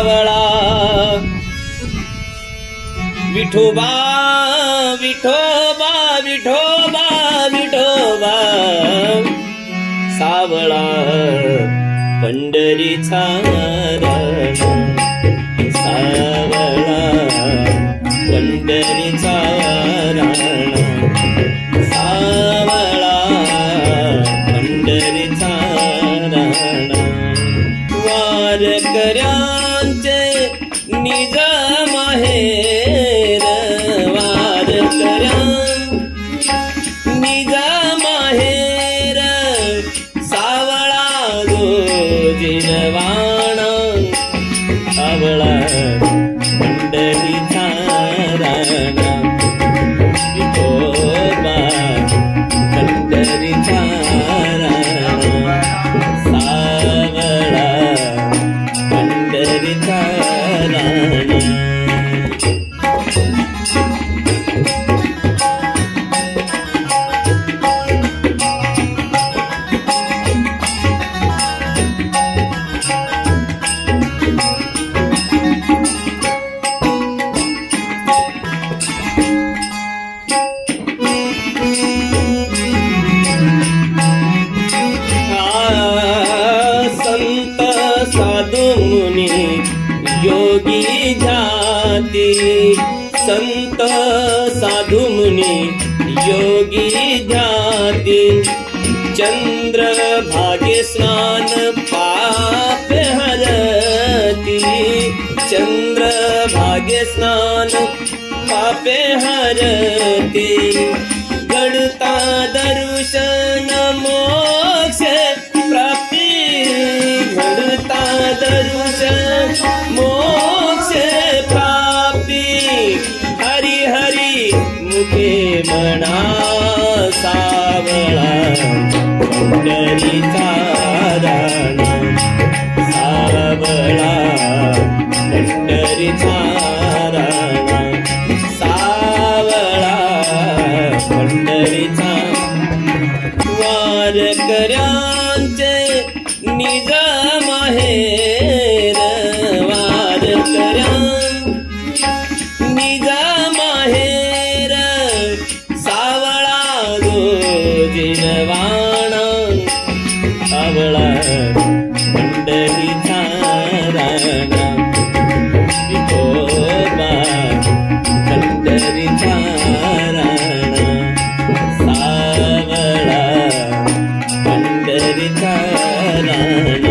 सावळा विठोबा विठोबा विठोबा विठोबा सावळा पंढरीचा रण सावळा पंढरीचा रण सावळा पंढरीचा रण वारकऱ्यांचे निज माहेर वारकऱ्या निज माहेर सावळा गो जिरवाणा सावळा पंढरीचा रण विठोबा पंढरीचा रण सावळा पंढरीचा रण संत साधू मुनी योगी जाती संत साधू मुनी योगी जाती चंद्र भागे स्नान पाप हरती चंद्र भागे स्नान पापे हरती गणता दर्शन मोक्ष प्राप्ती घडता दर्शन मोक्ष प्राप्ती हरी हरी मुखे म्हणा सावळा पंढरीचा रण सावळा पंढरीचा रण सावळा पंढरीचा वारकऱ्यांचे निज माहेर वारकऱ्या निज माहेर सावळा गो जिरवाणा सावळा पंढरीचा रण विठोबा पंढरीचा रण सावळा पंढरीचा रण